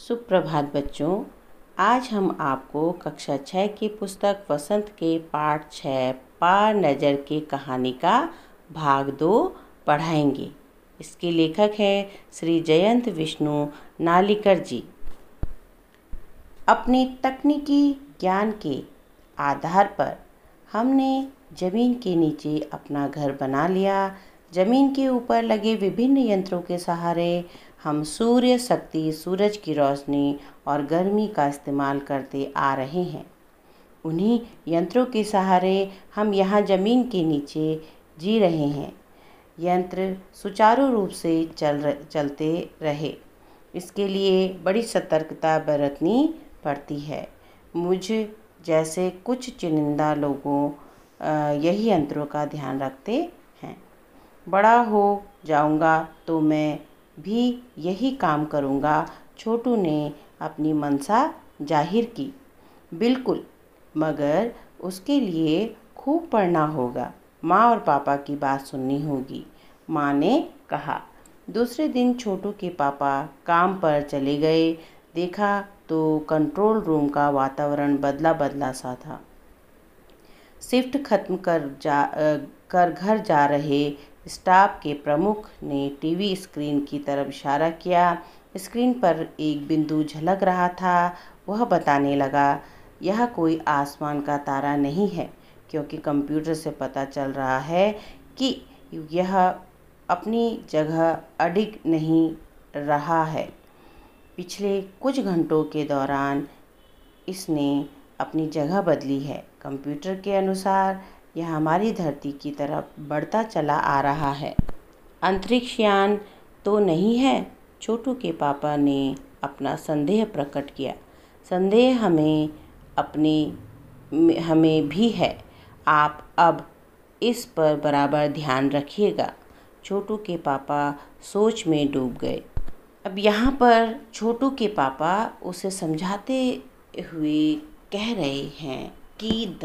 सुप्रभात बच्चों। आज हम आपको कक्षा 6 की पुस्तक वसंत के पाठ 6 पा नज़र के कहानी का भाग 2 पढ़ाएंगे। इसके लेखक हैं श्री जयंत विष्णु नालिकर जी। अपने तकनीकी ज्ञान के आधार पर हमने ज़मीन के नीचे अपना घर बना लिया। ज़मीन के ऊपर लगे विभिन्न यंत्रों के सहारे हम सूर्य शक्ति, सूरज की रोशनी और गर्मी का इस्तेमाल करते आ रहे हैं। उन्हीं यंत्रों के सहारे हम यहाँ ज़मीन के नीचे जी रहे हैं। यंत्र सुचारू रूप से चलते रहे, इसके लिए बड़ी सतर्कता बरतनी पड़ती है। मुझ जैसे कुछ चुनिंदा लोगों यही यंत्रों का ध्यान रखते हैं। बड़ा हो जाऊंगा तो मैं भी यही काम करूंगा, छोटू ने अपनी मनसा जाहिर की। बिल्कुल, मगर उसके लिए खूब पढ़ना होगा, माँ और पापा की बात सुननी होगी, माँ ने कहा। दूसरे दिन छोटू के पापा काम पर चले गए। देखा तो कंट्रोल रूम का वातावरण बदला बदला सा था। शिफ्ट खत्म कर घर जा रहे स्टाफ के प्रमुख ने टीवी स्क्रीन की तरफ इशारा किया। स्क्रीन पर एक बिंदु झलक रहा था। वह बताने लगा, यह कोई आसमान का तारा नहीं है, क्योंकि कंप्यूटर से पता चल रहा है कि यह अपनी जगह अडिग नहीं रहा है। पिछले कुछ घंटों के दौरान इसने अपनी जगह बदली है। कंप्यूटर के अनुसार यह हमारी धरती की तरफ बढ़ता चला आ रहा है। अंतरिक्ष यान तो नहीं है? छोटू के पापा ने अपना संदेह प्रकट किया। संदेह हमें भी है। आप अब इस पर बराबर ध्यान रखिएगा। छोटू के पापा सोच में डूब गए। अब यहाँ पर छोटू के पापा उसे समझाते हुए कह रहे हैं कि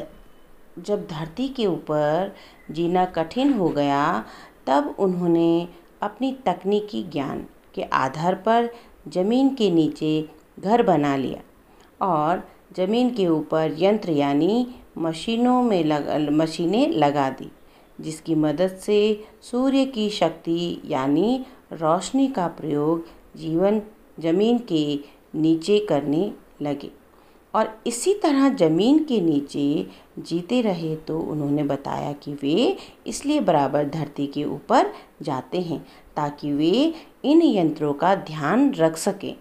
जब धरती के ऊपर जीना कठिन हो गया, तब उन्होंने अपनी तकनीकी ज्ञान के आधार पर ज़मीन के नीचे घर बना लिया और ज़मीन के ऊपर यंत्र यानी मशीनें लगा दी, जिसकी मदद से सूर्य की शक्ति यानी रोशनी का प्रयोग ज़मीन के नीचे करने लगे और इसी तरह ज़मीन के नीचे जीते रहे। तो उन्होंने बताया कि वे इसलिए बराबर धरती के ऊपर जाते हैं ताकि वे इन यंत्रों का ध्यान रख सकें।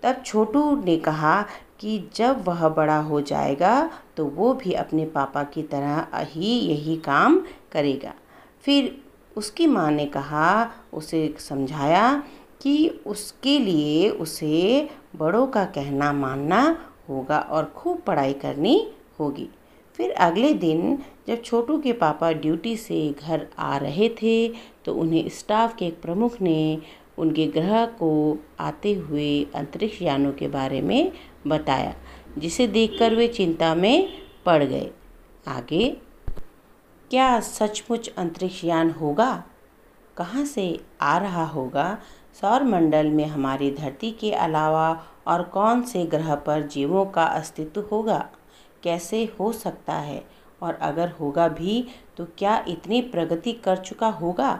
तब छोटू ने कहा कि जब वह बड़ा हो जाएगा तो वो भी अपने पापा की तरह ही यही काम करेगा। फिर उसकी माँ ने उसे समझाया कि उसके लिए उसे बड़ों का कहना मानना होगा और खूब पढ़ाई करनी होगी। फिर अगले दिन जब छोटू के पापा ड्यूटी से घर आ रहे थे तो उन्हें स्टाफ के एक प्रमुख ने उनके ग्रह को आते हुए अंतरिक्ष यानों के बारे में बताया, जिसे देखकर वे चिंता में पड़ गए। आगे क्या सचमुच अंतरिक्ष यान होगा? कहाँ से आ रहा होगा? सौरमंडल में हमारी धरती के अलावा और कौन से ग्रह पर जीवों का अस्तित्व होगा? कैसे हो सकता है? और अगर होगा भी तो क्या इतनी प्रगति कर चुका होगा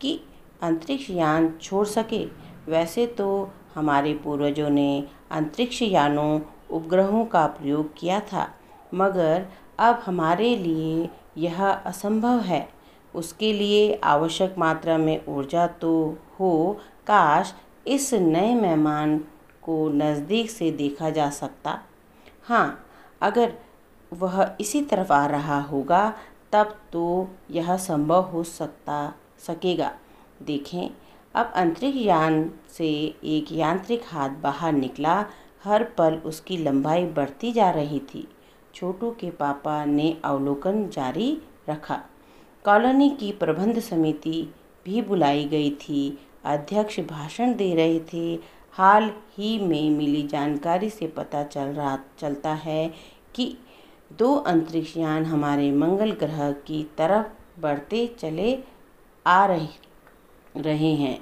कि अंतरिक्ष यान छोड़ सके? वैसे तो हमारे पूर्वजों ने अंतरिक्ष यानों, उपग्रहों का प्रयोग किया था, मगर अब हमारे लिए यह असंभव है। उसके लिए आवश्यक मात्रा में ऊर्जा तो हो। काश इस नए मेहमान को नज़दीक से देखा जा सकता। हाँ, अगर वह इसी तरफ आ रहा होगा तब तो यह संभव हो सकेगा। देखें, अब अंतरिक्ष यान से एक यांत्रिक हाथ बाहर निकला। हर पल उसकी लंबाई बढ़ती जा रही थी। छोटू के पापा ने अवलोकन जारी रखा। कॉलोनी की प्रबंध समिति भी बुलाई गई थी। अध्यक्ष भाषण दे रहे थे। हाल ही में मिली जानकारी से पता चलता है कि 2 अंतरिक्ष यान हमारे मंगल ग्रह की तरफ बढ़ते चले आ रहे हैं।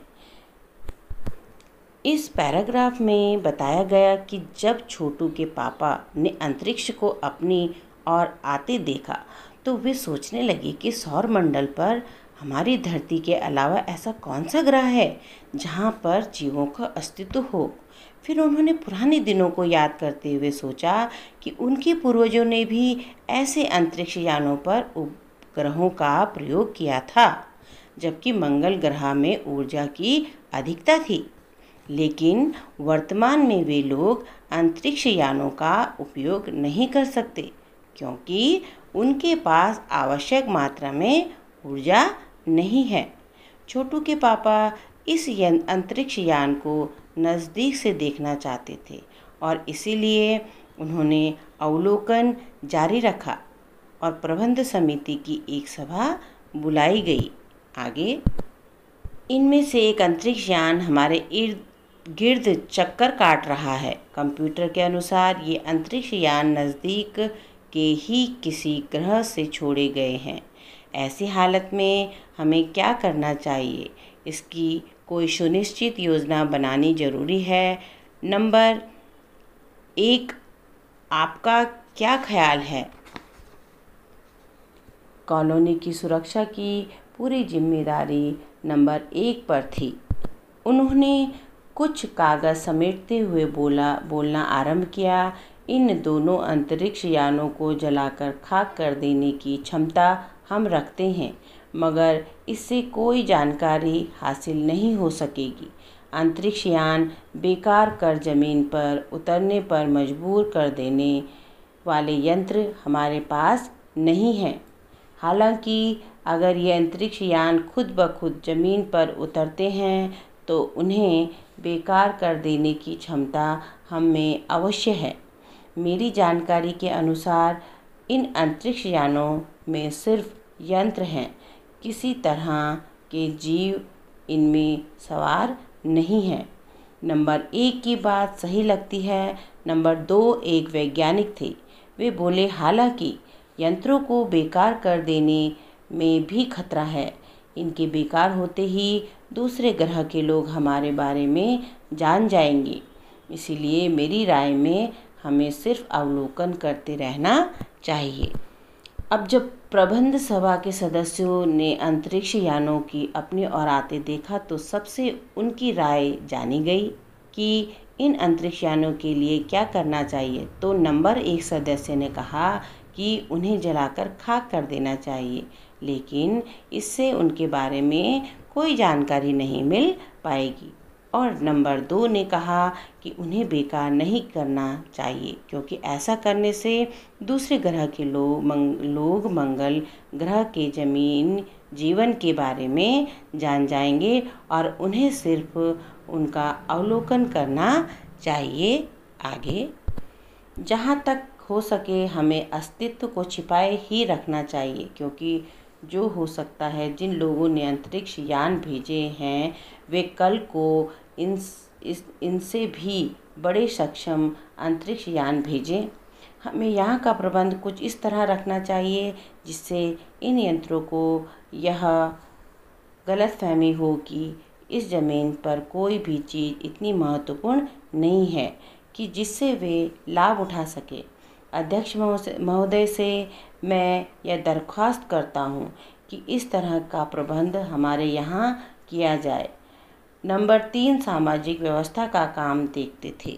इस पैराग्राफ में बताया गया कि जब छोटू के पापा ने अंतरिक्ष को अपनी ओर आते देखा तो वे सोचने लगे कि सौरमंडल पर हमारी धरती के अलावा ऐसा कौन सा ग्रह है जहाँ पर जीवों का अस्तित्व हो। फिर उन्होंने पुराने दिनों को याद करते हुए सोचा कि उनके पूर्वजों ने भी ऐसे अंतरिक्ष यानों पर उपग्रहों का प्रयोग किया था, जबकि मंगल ग्रह में ऊर्जा की अधिकता थी। लेकिन वर्तमान में वे लोग अंतरिक्ष यानों का उपयोग नहीं कर सकते क्योंकि उनके पास आवश्यक मात्रा में ऊर्जा नहीं है। छोटू के पापा इस अंतरिक्ष यान को नज़दीक से देखना चाहते थे और इसीलिए उन्होंने अवलोकन जारी रखा और प्रबंध समिति की एक सभा बुलाई गई। आगे, इनमें से एक अंतरिक्ष यान हमारे इर्द गिर्द चक्कर काट रहा है। कंप्यूटर के अनुसार ये अंतरिक्ष यान नज़दीक के ही किसी ग्रह से छोड़े गए हैं। ऐसी हालत में हमें क्या करना चाहिए, इसकी कोई सुनिश्चित योजना बनानी ज़रूरी है। नंबर 1, आपका क्या ख्याल है? कॉलोनी की सुरक्षा की पूरी जिम्मेदारी नंबर 1 पर थी। उन्होंने कुछ कागज़ समेटते हुए बोलना आरंभ किया। इन दोनों अंतरिक्ष यानों को जलाकर खाक कर देने की क्षमता हम रखते हैं, मगर इससे कोई जानकारी हासिल नहीं हो सकेगी। अंतरिक्ष यान बेकार कर ज़मीन पर उतरने पर मजबूर कर देने वाले यंत्र हमारे पास नहीं हैं। हालांकि अगर ये अंतरिक्ष यान खुद ब खुद ज़मीन पर उतरते हैं तो उन्हें बेकार कर देने की क्षमता हम में अवश्य है। मेरी जानकारी के अनुसार इन अंतरिक्ष यानों में सिर्फ यंत्र हैं, किसी तरह के जीव इनमें सवार नहीं हैं। नंबर 1 की बात सही लगती है। नंबर 2 एक वैज्ञानिक थे। वे बोले, हालांकि यंत्रों को बेकार कर देने में भी खतरा है। इनके बेकार होते ही दूसरे ग्रह के लोग हमारे बारे में जान जाएंगे। इसीलिए मेरी राय में हमें सिर्फ अवलोकन करते रहना चाहिए। अब जब प्रबंध सभा के सदस्यों ने अंतरिक्ष यानों की अपनी ओर आते देखा तो सबसे उनकी राय जानी गई कि इन अंतरिक्ष यानों के लिए क्या करना चाहिए। तो नंबर 1 सदस्य ने कहा कि उन्हें जलाकर खाक कर देना चाहिए, लेकिन इससे उनके बारे में कोई जानकारी नहीं मिल पाएगी। और नंबर 2 ने कहा कि उन्हें बेकार नहीं करना चाहिए क्योंकि ऐसा करने से दूसरे ग्रह के लोग मंगल ग्रह के जीवन के बारे में जान जाएंगे और उन्हें सिर्फ उनका अवलोकन करना चाहिए। आगे, जहाँ तक हो सके हमें अस्तित्व को छिपाए ही रखना चाहिए क्योंकि जो हो सकता है जिन लोगों ने अंतरिक्ष यान भेजे हैं वे कल को इनसे भी बड़े सक्षम अंतरिक्ष यान भेजें। हमें यहाँ का प्रबंध कुछ इस तरह रखना चाहिए जिससे इन यंत्रों को यह गलतफहमी हो कि इस ज़मीन पर कोई भी चीज़ इतनी महत्वपूर्ण नहीं है कि जिससे वे लाभ उठा सके। अध्यक्ष महोदय से मैं यह दरख्वास्त करता हूँ कि इस तरह का प्रबंध हमारे यहाँ किया जाए। नंबर 3 सामाजिक व्यवस्था का काम देखते थे।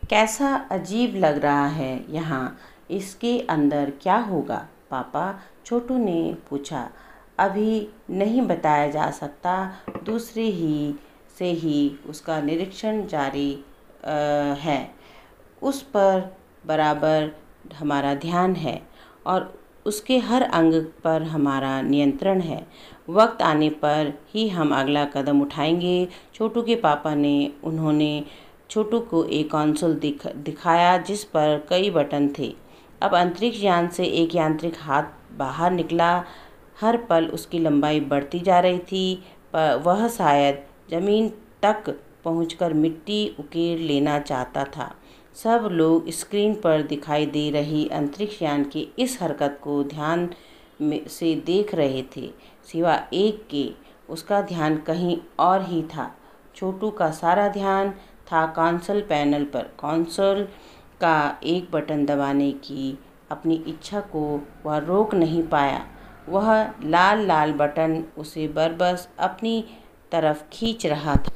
कैसा अजीब लग रहा है यहाँ, इसके अंदर क्या होगा पापा? छोटू ने पूछा। अभी नहीं बताया जा सकता, दूसरे से ही उसका निरीक्षण जारी है। उस पर बराबर हमारा ध्यान है और उसके हर अंग पर हमारा नियंत्रण है। वक्त आने पर ही हम अगला कदम उठाएंगे। छोटू के पापा ने उन्होंने छोटू को एक कंसोल दिखाया जिस पर कई बटन थे। अब अंतरिक्ष यान से एक यांत्रिक हाथ बाहर निकला। हर पल उसकी लंबाई बढ़ती जा रही थी। वह शायद ज़मीन तक पहुंचकर मिट्टी उकेर लेना चाहता था। सब लोग स्क्रीन पर दिखाई दे रही अंतरिक्ष यान की इस हरकत को ध्यान से देख रहे थे, सिवा एक के। उसका ध्यान कहीं और ही था। छोटू का सारा ध्यान था कंसोल पैनल पर। कंसोल का एक बटन दबाने की अपनी इच्छा को वह रोक नहीं पाया। वह लाल लाल बटन उसे बरबस अपनी तरफ खींच रहा था।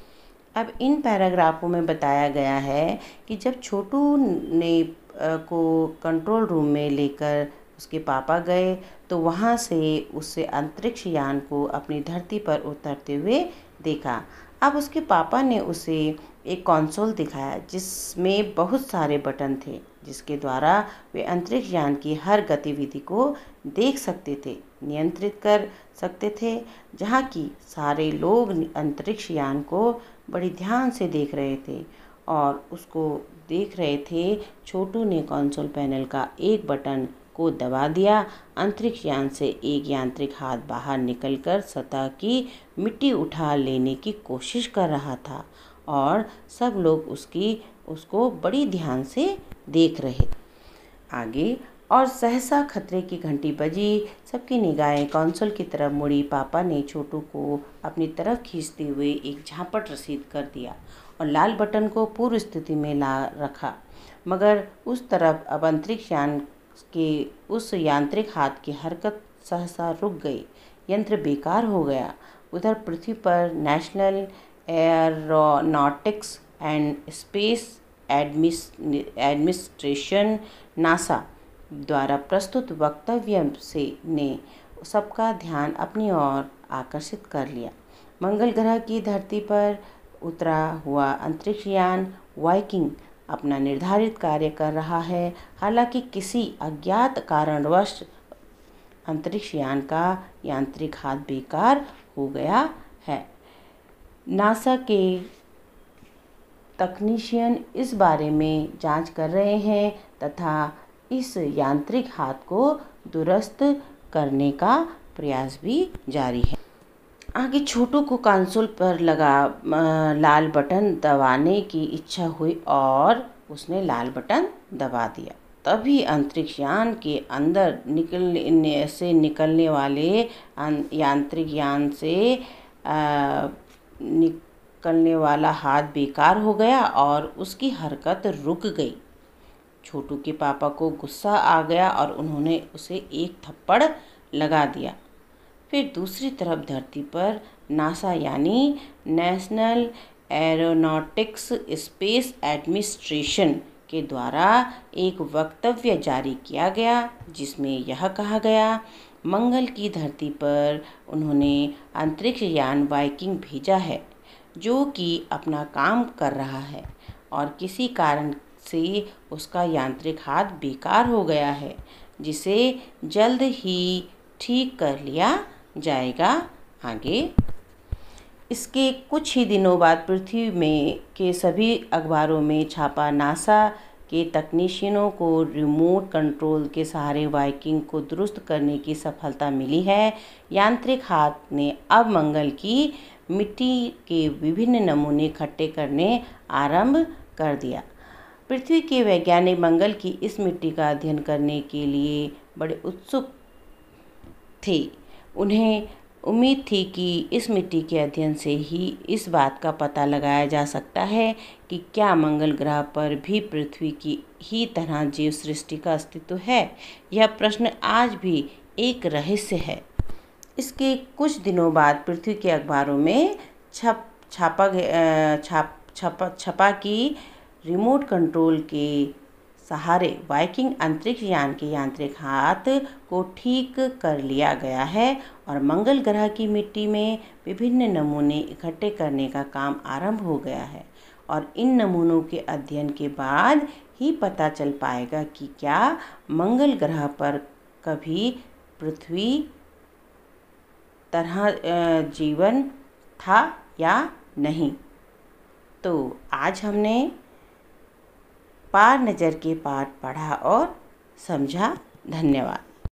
अब इन पैराग्राफों में बताया गया है कि जब छोटू ने को कंट्रोल रूम में लेकर उसके पापा गए तो वहाँ से उसे अंतरिक्ष यान को अपनी धरती पर उतरते हुए देखा। अब उसके पापा ने उसे एक कंसोल दिखाया जिसमें बहुत सारे बटन थे, जिसके द्वारा वे अंतरिक्ष यान की हर गतिविधि को देख सकते थे, नियंत्रित कर सकते थे। जहाँ की सारे लोग अंतरिक्ष यान को बड़ी ध्यान से देख रहे थे और उसको देख रहे थे। छोटू ने कंसोल पैनल का एक बटन को दबा दिया। अंतरिक्ष यान से एक यांत्रिक हाथ बाहर निकलकर सतह की मिट्टी उठा लेने की कोशिश कर रहा था और सब लोग उसको बड़ी ध्यान से देख रहे थे। आगे और सहसा खतरे की घंटी बजी। सबकी निगाहें कंसोल की तरफ मुड़ी। पापा ने छोटू को अपनी तरफ खींचते हुए एक झापट रसीद कर दिया और लाल बटन को पूर्व स्थिति में ला रखा। मगर उस तरफ अब अंतरिक्ष यान के उस यांत्रिक हाथ की हरकत सहसा रुक गई। यंत्र बेकार हो गया। उधर पृथ्वी पर national aeronautics and space administration NASA द्वारा प्रस्तुत वक्तव्य से ने सबका ध्यान अपनी ओर आकर्षित कर लिया। मंगल ग्रह की धरती पर उतरा हुआ अंतरिक्ष यान वाइकिंग अपना निर्धारित कार्य कर रहा है। हालांकि किसी अज्ञात कारणवश अंतरिक्ष यान का यांत्रिक हाथ बेकार हो गया है। नासा के तकनीशियन इस बारे में जांच कर रहे हैं तथा इस यांत्रिक हाथ को दुरुस्त करने का प्रयास भी जारी है। आगे छोटू को कंसोल पर लगा लाल बटन दबाने की इच्छा हुई और उसने लाल बटन दबा दिया। तभी अंतरिक्ष यान के अंदर निकलने वाले यांत्रिक यान से निकलने वाला हाथ बेकार हो गया और उसकी हरकत रुक गई। छोटू के पापा को गुस्सा आ गया और उन्होंने उसे एक थप्पड़ लगा दिया। फिर दूसरी तरफ धरती पर नासा यानी नेशनल एरोनॉटिक्स स्पेस एडमिनिस्ट्रेशन के द्वारा एक वक्तव्य जारी किया गया जिसमें यह कहा गया, मंगल की धरती पर उन्होंने अंतरिक्ष यान वाइकिंग भेजा है जो कि अपना काम कर रहा है और किसी कारण से उसका यांत्रिक हाथ बेकार हो गया है जिसे जल्द ही ठीक कर लिया जाएगा। आगे इसके कुछ ही दिनों बाद पृथ्वी में के सभी अखबारों में छापा, नासा के तकनीशियनों को रिमोट कंट्रोल के सहारे वाइकिंग को दुरुस्त करने की सफलता मिली है। यांत्रिक हाथ ने अब मंगल की मिट्टी के विभिन्न नमूने इकट्ठे करने आरंभ कर दिया। पृथ्वी के वैज्ञानिक मंगल की इस मिट्टी का अध्ययन करने के लिए बड़े उत्सुक थे। उन्हें उम्मीद थी कि इस मिट्टी के अध्ययन से ही इस बात का पता लगाया जा सकता है कि क्या मंगल ग्रह पर भी पृथ्वी की ही तरह जीव सृष्टि का अस्तित्व है। यह प्रश्न आज भी एक रहस्य है। इसके कुछ दिनों बाद पृथ्वी के अखबारों में छपा कि रिमोट कंट्रोल के सहारे वाइकिंग अंतरिक्ष यान के यांत्रिक हाथ को ठीक कर लिया गया है और मंगल ग्रह की मिट्टी में विभिन्न नमूने इकट्ठे करने का काम आरंभ हो गया है और इन नमूनों के अध्ययन के बाद ही पता चल पाएगा कि क्या मंगल ग्रह पर कभी पृथ्वी तरह जीवन था या नहीं। तो आज हमने पार नज़र के पाठ पढ़ा और समझा। धन्यवाद।